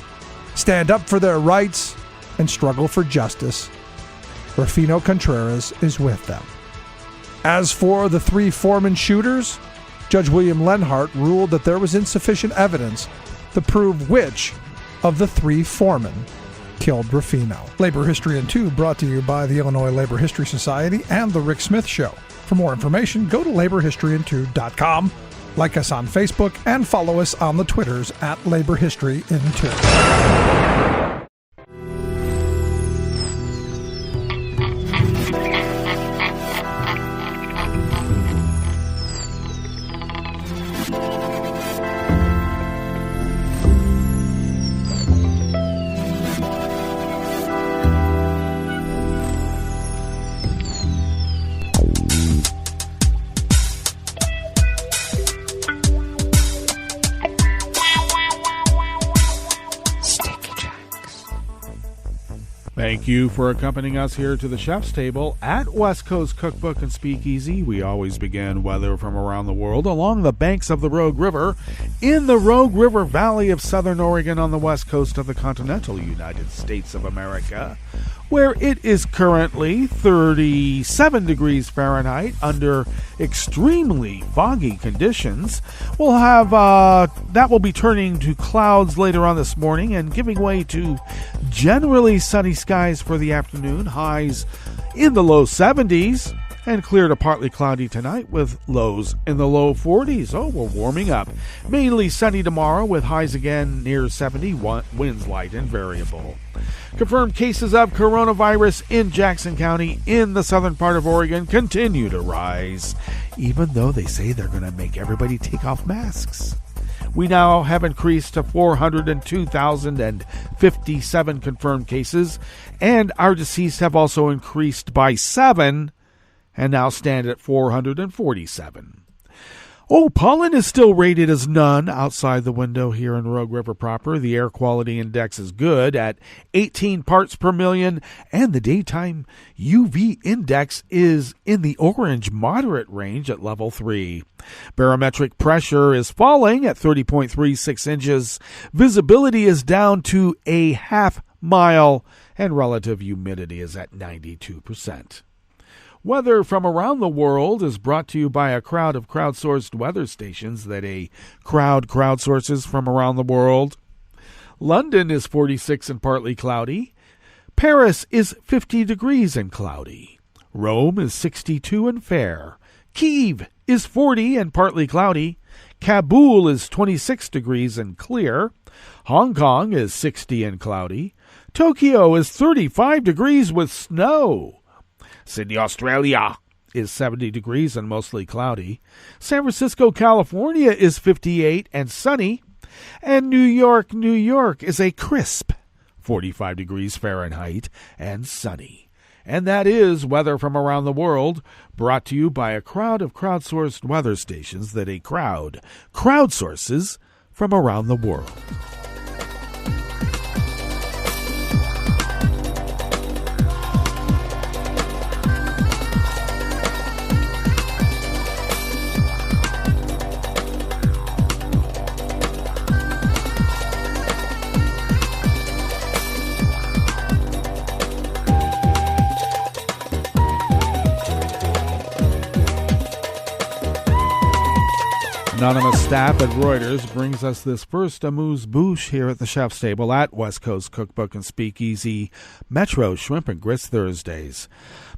stand up for their rights, and struggle for justice, Rufino Contreras is with them. As for the 3 foreman shooters, Judge William Lenhart ruled that there was insufficient evidence to prove which of the 3 foremen killed Rufino. Labor History in 2 brought to you by the Illinois Labor History Society and The Rick Smith Show. For more information, go to laborhistoryin2.com, like us on Facebook, and follow us on the Twitters at Labor History in 2. Thank you for accompanying us here to the Chef's Table at West Coast Cookbook and Speakeasy. We always begin weather from around the world along the banks of the Rogue River in the Rogue River Valley of Southern Oregon on the west coast of the continental United States of America, where it is currently 37 degrees Fahrenheit under extremely foggy conditions. We'll have that will be turning to clouds later on this morning and giving way to generally sunny skies for the afternoon, highs in the low 70s, and clear to partly cloudy tonight with lows in the low 40s. Oh, we're warming up. Mainly sunny tomorrow with highs again near 70, winds light and variable. Confirmed cases of coronavirus in Jackson County in the southern part of Oregon continue to rise, even though they say they're going to make everybody take off masks. We now have increased to 402,057 confirmed cases, and our deceased have also increased by 7 and now stand at 447. Oh, pollen is still rated as none outside the window here in Rogue River proper. The air quality index is good at 18 parts per million, and the daytime UV index is in the orange moderate range at level 3. Barometric pressure is falling at 30.36 inches. Visibility is down to a half mile, and relative humidity is at 92%. Weather from around the world is brought to you by a crowd of crowdsourced weather stations that a crowd crowdsources from around the world. London is 46 and partly cloudy. Paris is 50 degrees and cloudy. Rome is 62 and fair. Kyiv is 40 and partly cloudy. Kabul is 26 degrees and clear. Hong Kong is 60 and cloudy. Tokyo is 35 degrees with snow. Sydney, Australia is 70 degrees and mostly cloudy. San Francisco, California is 58 and sunny. And New York, New York is a crisp 45 degrees Fahrenheit and sunny. And that is weather from around the world, brought to you by a crowd of crowdsourced weather stations that a crowd crowdsources from around the world. Anonymous staff at Reuters brings us this first amuse-bouche here at the chef's table at West Coast Cookbook and Speakeasy Metro Shrimp and Grits Thursdays.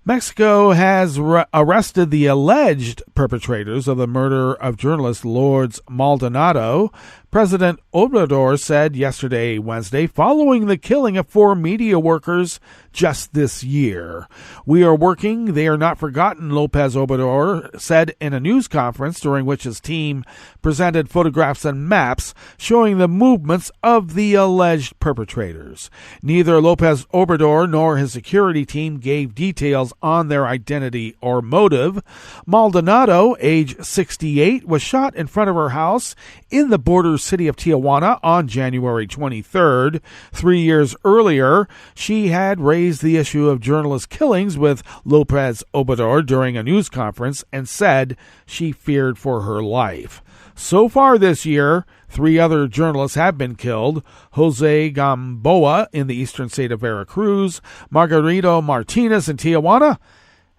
Mexico has arrested the alleged perpetrators of the murder of journalist Lourdes Maldonado. President Obrador said yesterday, Wednesday, following the killing of 4 media workers just this year. "We are working. They are not forgotten," Lopez Obrador said in a news conference during which his team presented photographs and maps showing the movements of the alleged perpetrators. Neither Lopez Obrador nor his security team gave details on their identity or motive. Maldonado, age 68, was shot in front of her house in the border city of Tijuana on January 23rd. 3 years earlier, she had raised the issue of journalist killings with Lopez Obrador during a news conference and said she feared for her life. So far this year, 3 other journalists have been killed: Jose Gamboa in the eastern state of Veracruz, Margarito Martinez in Tijuana,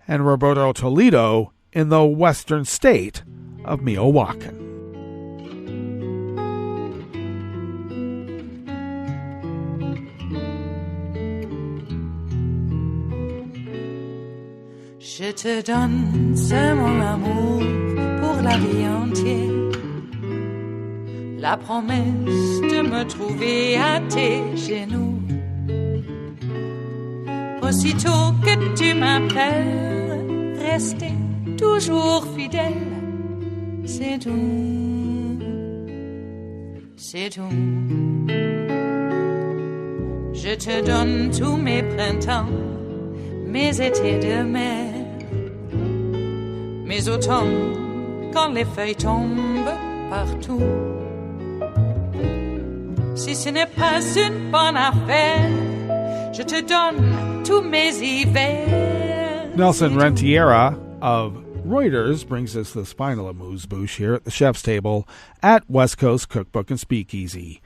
and Roberto Toledo in the western state of Michoacan. Je te donne, c'est mon amour pour la vie entière. La promesse de me trouver à tes genoux. Aussitôt que tu m'appelles, rester toujours fidèle. C'est tout, c'est tout. Je te donne tous mes printemps, mes étés de mer. Mes automnes, quand les feuilles tombent partout. Si ce n'est pas une bonne affaire, je te donne tous mes hivers. Nelson Rentiera of Reuters brings us this final amuse-bouche here at the chef's table at West Coast Cookbook and Speakeasy.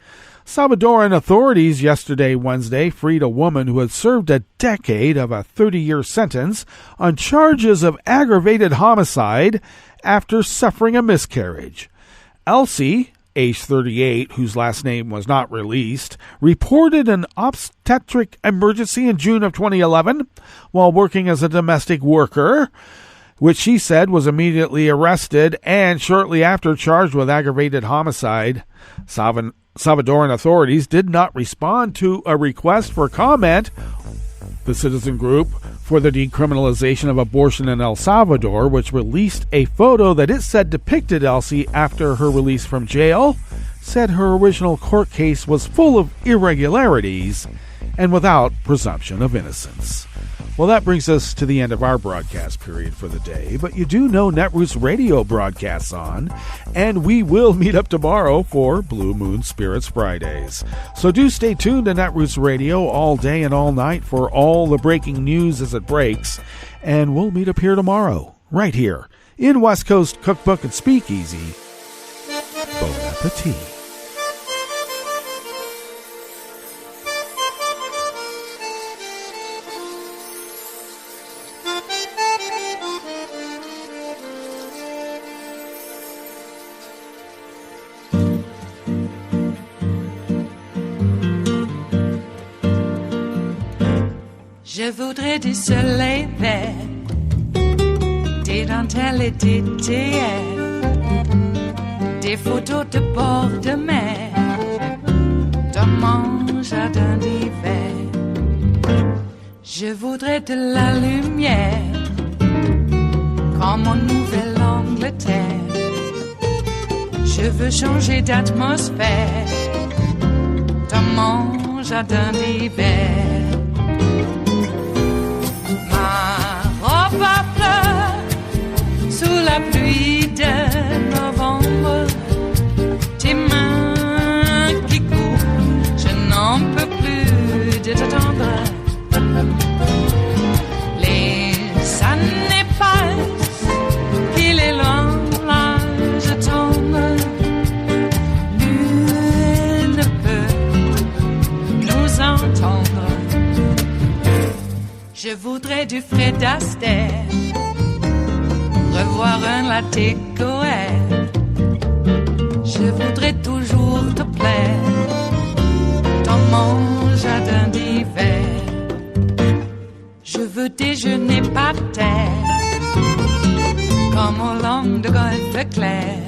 Salvadoran authorities yesterday, Wednesday, freed a woman who had served a decade of a 30-year sentence on charges of aggravated homicide after suffering a miscarriage. Elsie, age 38, whose last name was not released, reported an obstetric emergency in June of 2011 while working as a domestic worker, which she said was immediately arrested and shortly after charged with aggravated homicide. Salvadoran authorities did not respond to a request for comment. The citizen group for the decriminalization of abortion in El Salvador, which released a photo that it said depicted Elsie after her release from jail, said her original court case was full of irregularities and without presumption of innocence. Well, that brings us to the end of our broadcast period for the day, but you do know Netroots Radio broadcasts on, and we will meet up tomorrow for Blue Moon Spirits Fridays. So do stay tuned to Netroots Radio all day and all night for all the breaking news as it breaks, and we'll meet up here tomorrow, right here, in West Coast Cookbook and Speakeasy. Bon appetit. Je voudrais du soleil vert, des dentelles et des théâtres, des photos de bord de mer, dans mon jardin d'hiver. Je voudrais de la lumière, comme en Nouvelle-Angleterre. Je veux changer d'atmosphère, dans mon jardin d'hiver. À fleurs, sous la pluie de novembre, tes mains qui courent, je n'en peux plus de t'attendre. Les années passent, qu'il est loin, là je tombe. Nul ne peut nous entendre. Je voudrais du Fred Astaire, revoir un latte Goël. Je voudrais toujours te plaire dans mon jardin d'hiver. Je veux déjeuner par terre, comme au long de golfe clair.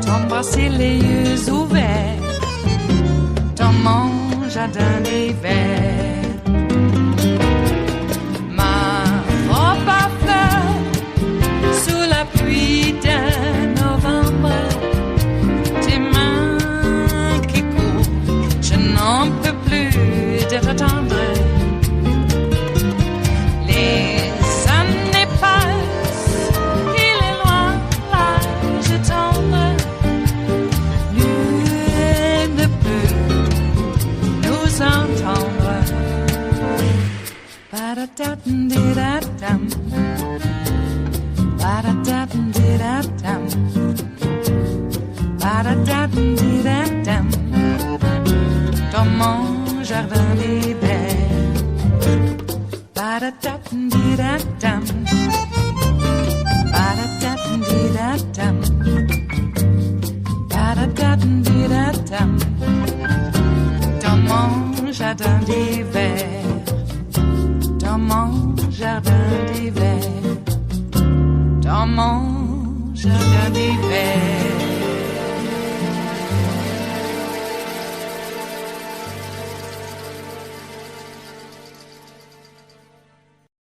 T'embrasser les yeux ouverts dans mon jardin d'hiver. Pluie de novembre, tes mains qui courent, je n'en peux plus de t'attendre. Les années passent, il est loin, là je tombe. Nul ne peut nous entendre. Ba-da-da-dum-di-da-dum. Ba-da-da-dum-di-da-dum. Ba-da-da-dum-di-da-dum. Dans mon jardin d'hiver. Ba-da-da-dum-di-da-dum. Ba-da-da-dum-di-da-dum. Ba-da-da-dum-di-da-dum. Dans mon jardin d'hiver.